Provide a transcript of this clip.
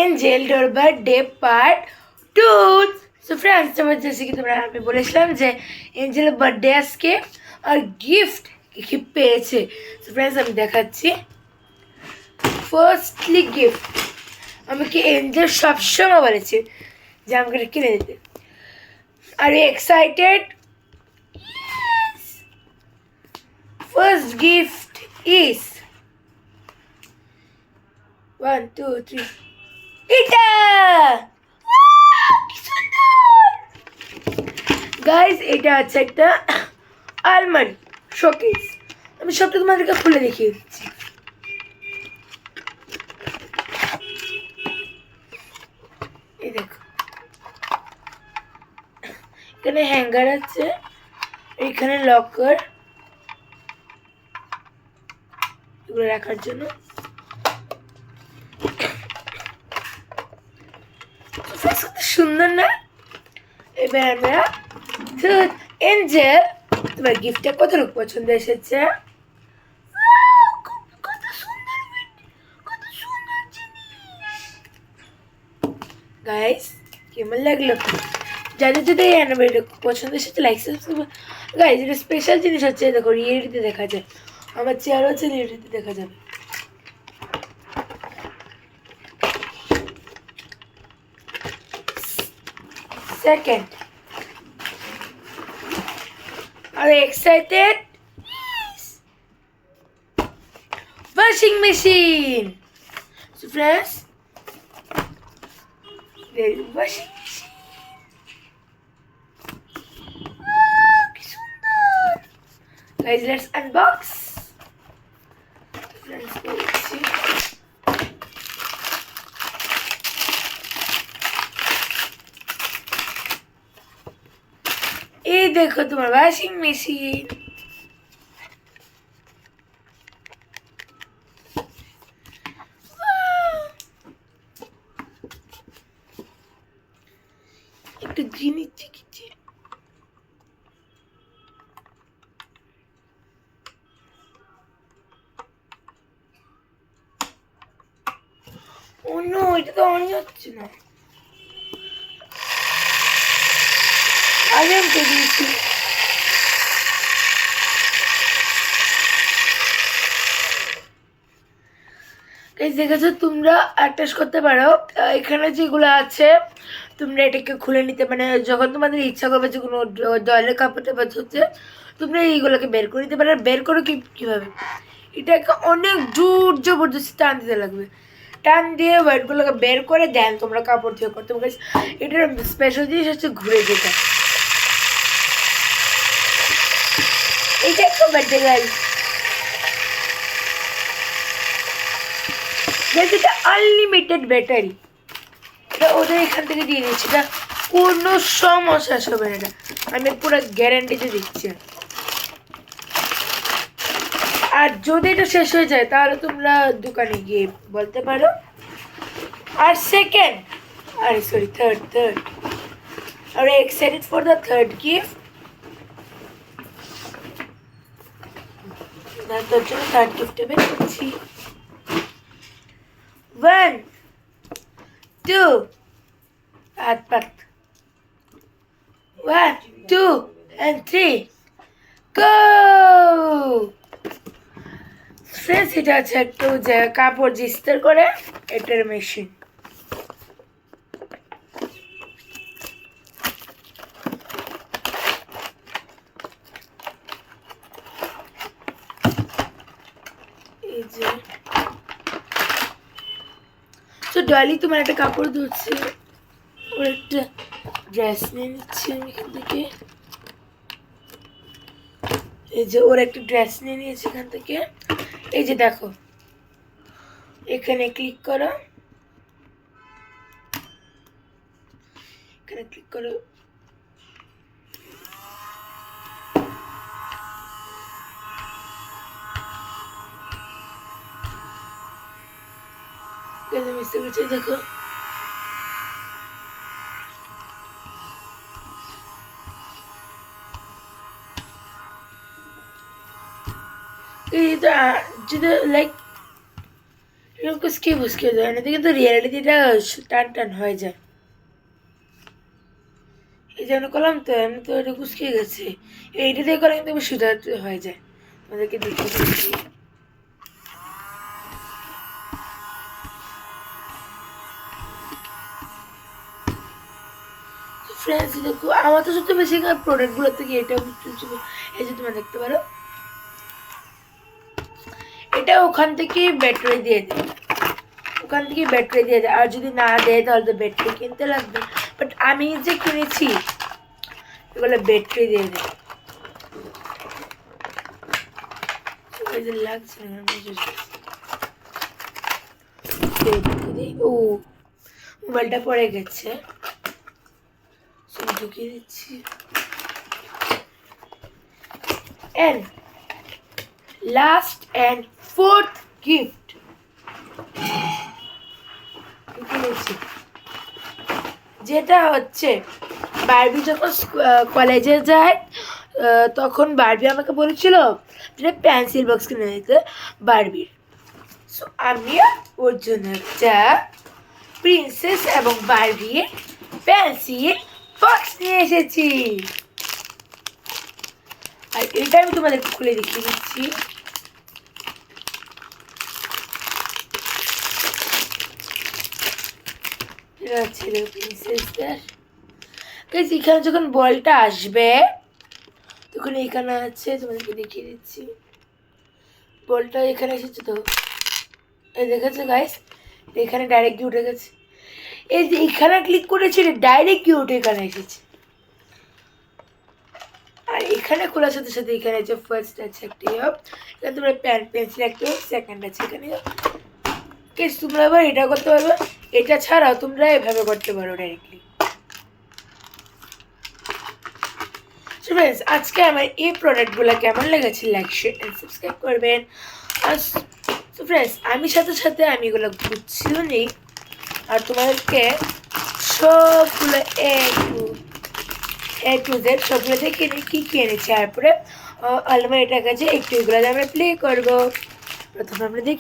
Angel ডোর birthday part 2। So friends, জেসে কি আমি বলেছিলাম যে এঞ্জেলের বার্থডে আজকে আর গিফট কি পেয়েছে। সো ফ্রেন্ডস, আমি দেখাচ্ছি। ফার্স্টলি গিফট আমাকে এঞ্জেল সবসময় বলেছে যে আমাকে এটা কিনে দিতে। আর এক্সাইটেড? ফার্স্ট গিফট ইজ 1 2 3 এটা। গাইজ, এটা হচ্ছে একটা আলমারি শোকেস। আমি সবটা তোমাদেরকে খুলে দেখিয়ে দিচ্ছি। এই দেখো, এখানে হ্যাঙ্গার আছে, এখানে লকার এগুলো রাখার জন্য। সুন্দর না? এবার আমরা এঞ্জেল, তোমার গিফটটা কতটুকু পছন্দ এসেছে? গাইস, কেমন লাগলো? যাদের যদি এই অ্যানিমেটা পছন্দ এসেছে লাইক সাবস্ক্রাইব। গাইস, এটা স্পেশাল জিনিস হচ্ছে, দেখো রিয়েলিটিতে দেখা যায়। আমার চেয়ার হচ্ছে রিয়েলিটিতে দেখা যাবে। সেকেন্ড, আর excited? Washing machine. So friends, washing machine কি সুন্দর। Guys, let's unbox. ফ্রেন্ডস, বলছি এই দেখো তোমার ওয়াশিং মেশিন। একটা জিনিস শিখেছি। ও নো, এটা তো অনই হচ্ছে না। আগে আমি দিয়েছি। দেখেছো, তোমরা অ্যাটাচ করতে পারো। এখানে যেগুলো আছে তোমরা এটাকে খুলে নিতে, মানে যখন তোমাদের ইচ্ছা করবে যে কোনো জলের কাপড়টা বা হচ্ছে, তোমরা এইগুলোকে বের করে নিতে পারো। বের করো কীভাবে? এটাকে অনেক জোর জবরদস্তি টান দিতে লাগবে। টান দিয়ে ওয়াইটগুলোকে বের করে দেন তোমরা কাপড় দিয়ে করতে পারো। এটার স্পেশাল জিনিস হচ্ছে ঘুরে যেটা। এইটা একটা বার্থডে গাইস। এটা আনলিমিটেড ব্যাটারি। এটা ওদের এখান থেকে দিয়ে দিচ্ছি, এটা কোনো সমস্যা হবে না। এটা আমি পুরো গ্যারান্টিতে দিচ্ছি। আর যদি এটা শেষ হয়ে যায় তাহলে তোমরা দোকানে গিয়ে বলতে পারো। আর সেকেন্ড, আরে sorry, third R excited for the third gift. তার জন্য থার্ড গিফটে বের করছি। 1 2 হাত পাত, 1 2 and 3 গো। ফ্রেন্ডস, এটা আছে একটু যে কাপড় ইস্ত্রি করে এটার মেশিন। এই যে তো ডলি তোমার একটা কাপড় ধরছে, ওর একটা ড্রেস নিয়ে নিচ্ছি আমি এখান থেকে। এই যে ওর একটা ড্রেস নিয়ে নিয়েছে এখান থেকে। এই যে দেখো, এখানে ক্লিক করো, এখানে ক্লিক করো। মিশতে গেছে, দেখো। এটা যদি লাইক এরকম কুচকে ফুচকে যায় না, কিন্তু রিয়ালিটিটা টান টান হয়ে যায়। এই জন্য করলাম তো, এমনি তো এটা কুচকে গেছে, এইটা দিয়ে করলে কিন্তু সুতা হয়ে যায়। আমাদেরকে দেখে দিচ্ছি। ফ্রেন্ডস দেখো, আমার তো সবচেয়ে বেশি প্রোডাক্টগুলোর থেকে এটা এই যে তোমরা দেখতে পারো, এটা ওখান থেকে ব্যাটারি দিয়ে দেয়, ওখান থেকে ব্যাটারি দিয়ে দেয়। আর যদি না দেয় তাহলে তো ব্যাটারি কিনতে লাগবে, বাট আমি যে কিনেছি এগুলো ব্যাটারি দিয়ে দেয়। লাগছে না, ও মোবাইলটা পড়ে গেছে, ঢুকিয়ে দিচ্ছি। And last and fourth gift, যেটা হচ্ছে বারবি যখন কলেজে যায় তখন বারবি আমাকে বলেছিল যে পেন্সিল বক্স কিনে দিতে বারবির। সো আমি ওর জন্য একটা প্রিন্সেস এবং বারবির পেন্সিল বক্স নিয়ে এসেছি, আর এটা আমি তোমাদের খুলে দেখিয়ে দিচ্ছি। এখানে যখন বলটা আসবে তখন এখানে আছে, তোমাদেরকে দেখিয়ে দিচ্ছি। বলটা এখানে এসেছে তো, এই দেখেছো গাইস, এখানে ডাইরেক্ট গিয়ে উঠে গেছে। এই যে এখানে ক্লিক করেছি, ডাইরেক্ট গিয়ে উঠে এখানে এসেছে। আর এখানে খোলার সাথে সাথে এখানে আছে ফার্স্ট আছে একটা এখানে তোমরা পেন্সিল একটা, সেকেন্ড আছে এখানে। তোমরা এবার এটা করতে পারবে, এটা ছাড়াও তোমরা এভাবে করতে পারো ডাইরেক্টলি। ফ্রেন্ডস, আজকে আমার এই প্রোডাক্টগুলো কেমন লেগেছে লাইক শেয়ার এন্ড সাবস্ক্রাইব করবেন। আর ফ্রেন্ডস, আমি সাথে সাথে আমি এগুলো গুছিয়েও নিই আর তোমাদেরকে সবগুলো এ টু জেড সবগুলো দেখে নিই কী কী এনেছি। তারপরে আলমারিটার কাছে একটু এগুলো আমরা প্লে করবো। প্রথমে আমরা দেখি